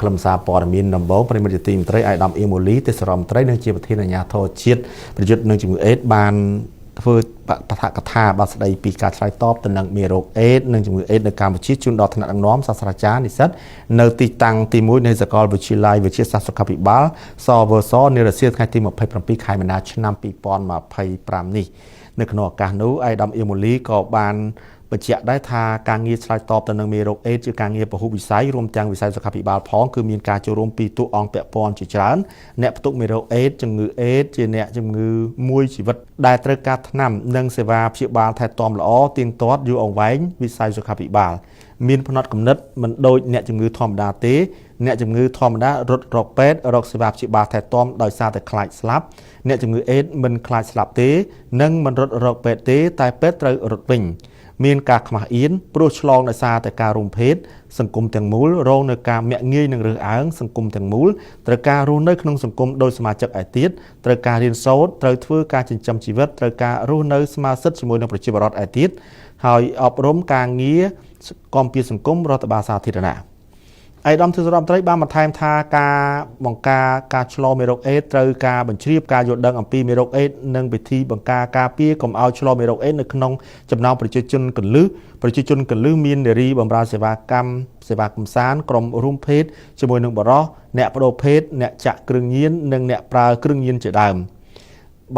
ក្លឹមសារព័ត៌មានដំបូងប្រិមិត្តទីមត្រីអាយដាមអ៊ីម៉ូលីទេសរមត្រីនិងជាប្រធានអាជ្ញាធរជាតិប្រយុទ្ធនឹងជំងឺអេដបានធ្វើបឋកថាបាទស្ដីពីការឆ្លើយតបទៅនឹងមេរោគអេដនិងជំងឺអេដនៅកម្ពុជាជូនដល់ថ្នាក់ដឹកនាំសាស្ត្រាចារ្យនិស្សិតនៅទីតាំងទី1នៃសាកលវិទ្យាល័យវិទ្យាសាស្ត្រសុខាភិបាលសវសនារសៀលថ្ងៃទី27ខែមីនាឆ្នាំ2025នេះនៅក្នុងឱកាសនោះអាយដាមអ៊ីម៉ូលីក៏បានបញ្ជាក់ដែរថាការងារឆ្លើយតបទៅនឹងមេរោគអេដជាការងារពហុវិស័យរួមទាំងវិស័យសុខាភិបាលផងគឺមានការចូលរួមពីទូអង្គពាក់ព័ន្ធជាច្រើនអ្នកផ្ទុកមេរោគអេដជំងឺអេដជាអ្នកជំងឺមួយជីវិតដែលត្រូវការថ្នាំនិងសេវាព្យាបាលថែទាំល្អទៀងទាត់យូរអង្វែងវិស័យសុខាភិបាលមានផ្នត់គំនិតមិនដូចអ្នកជំងឺធម្មតាទេអ្នកជំងឺធម្មតារត់រកពេទ្យរកសេវាព្យាបាលថែទាំដោយសារតែខ្លាចស្លាប់អ្នកជំងឺអេដមិនខ្លាចស្លាប់ទេនិងមិនរត់រកពេទ្យទេតែពេទ្យត្រូវរត់វិញមានការខ្មាស់អៀនព្រោះឆ្លងដោយសារតែការរួមភេទសង្គមទាំងមូលរងនៅការមាក់ងាយនឹងរើសអើងសង្គមទាំងមូលត្រូវការរស់នៅក្នុងសង្គមដោយសមាជិកឯទៀតត្រូវការរៀនសូត្រត្រូវធ្វើការចិញ្ចឹមជីវិតត្រូវការរស់នៅស្មើសិទ្ធិជាមួយនឹងប្រជាពលរដ្ឋឯទៀតហើយអប់រំការងារគាំពារសង្គមរដ្ឋបាលសាធារណៈឯកឧត្តមធិរដ្ឋមន្ត្រីបានបន្ថែមថាការបង្ការការឆ្លងមេរោគអេដត្រូវការបញ្ជ្រាបការយល់ដឹងអំពីមេរោគអេដនិងវិធីបង្ការការពារកុំឲ្យឆ្លងមេរោគអេដនៅក្នុងចំណោមប្រជាជនកន្លឹះមាននារីបម្រើសេវាកម្មសេវាកំសាន្តក្រុមរួមភេទជាមួយនឹងបរិសុទ្ធអ្នកបដូរភេទអ្នកចាក់គ្រឿងញៀននិងអ្នកប្រើគ្រឿងញៀនជាដើម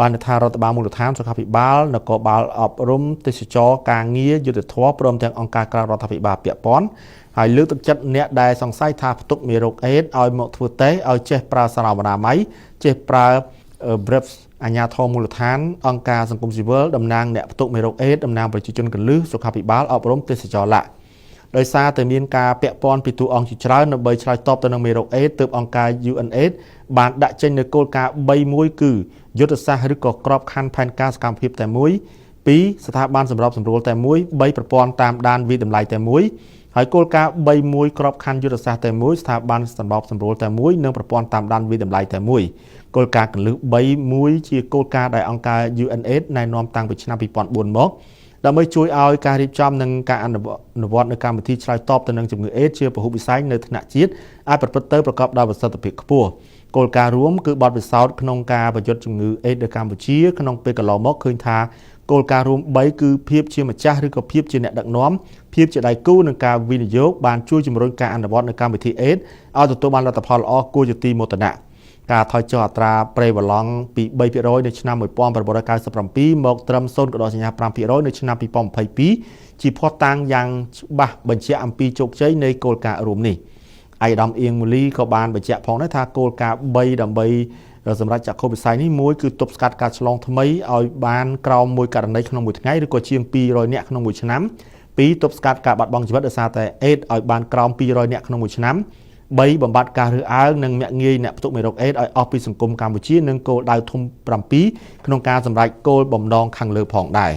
បានថារដ្ឋបាលមូលដ្ឋានសុខាភិបាលនគរបាលអប់រំទេសចរការងារយុទ្ធធម៌ព្រមទាំងអង្គការក្រៅរដ្ឋាភិបាលពាក់ព័ន្ធហើយលើកទឹកចិត្តអ្នកដែលសង្ស័យថាផ្ទុកមេរោគអេដឲ្យមកធ្វើតេស្តឲ្យចេះប្រើសារអនាម័យចេះប្រើ BREF អាជ្ញាធរមូលដ្ឋានអង្គការសង្គមស៊ីវិលតំណាងអ្នកផ្ទុកមេរោគអេដតំណាងប្រជាជនកន្លឹះសុខាភិបាលអប់រំទេសចរណ៍ដោយសារតែមានការពាក់ព័ន្ធពីទូអង្គជាច្រើនដើម្បីឆ្លើយតបទៅនឹងមេរោគអេដទើបអង្គការ UNAIDS បានដាក់ចេញនូវគោលការណ៍3មួយគឺយុទ្ធសាស្ត្រឬក៏ក្របខ័ណ្ឌផែនការសកម្មភាពតែមួយ2ស្ថាប័នសម្របសម្រួលតែមួយ3ប្រព័ន្ធតាមដានវិតម្លៃតែមួយហើយគោលការណ៍3មួយក្របខ័ណ្ឌយុទ្ធសាស្ត្រតែមួយស្ថាប័នសម្របសម្រួលតែមួយនិងប្រព័ន្ធតាមដានវិតម្លៃតែមួយគោលការណ៍កន្លឹះ3មួយជាគោលការណ៍ដែលអង្គការ UNAIDS ណែនាំតាំងពីឆ្នាំ2004មកដើម្បីជួយឲ្យការរៀបចំនិងការអនុវត្តនៅកម្មវិធីឆ្លើយតបទៅនឹងជំងឺអេដជាពហុវិស័យនៅថ្នាក់ជាតិអាចប្រព្រឹត្តទៅប្រកបដោយប្រសិទ្ធភាពខ្ពស់គោលការណ៍រួមគឺបទពិសោធន៍ក្នុងការប្រយុទ្ធជំងឺអេដនៅកម្ពុជាក្នុងពេលកន្លងមកឃើញថាគោលការណ៍រួម3គឺភាពជាម្ចាស់ឬក៏ភាពជាអ្នកដឹកនាំភាពជាដៃគូនឹងការវិនិយោគបានជួយជំរុញការអនុវត្តនៅកម្មវិធីអេដឲ្យទទួលបានលទ្ធផលល្អគួរជាទីមោទនៈការថយចុះអត្រាប្រេវឡង់ពី 3% នៅឆ្នាំ1997មកត្រឹម 0.5% នៅឆ្នាំ2022ជាភស្តុតាងយ៉ាងច្បាស់បញ្ជាក់អំពីជោគជ័យនៃគោលការណ៍រួមនេះឯកឧត្តមអៀងមូលីក៏បានបញ្ជាក់ផងដែរថាគោលការណ៍3ដើម្បីសម្រាប់ចក្ខុវិស័យនេះមួយគឺទប់ស្កាត់ការឆ្លងថ្មីឲ្យបានក្រោមមួយករណីក្នុងមួយថ្ងៃឬក៏ជាង200នាក់ក្នុងមួយឆ្នាំ2ទប់ស្កាត់ការបាត់បង់ជីវិតដោយសារតែអេដឲ្យបានក្រោម200នាក់ក្នុងមួយឆ្នាំ3បំបត្តិការរើសអើងនិងមាក់ងាយអ្នកផ្ទុកមេរោគអេដឲ្យអស់ពីសង្គមកម្ពុជានិងគោលដៅធំ7ក្នុងការសម្រេចគោលបំណងខាងលើផងដែរ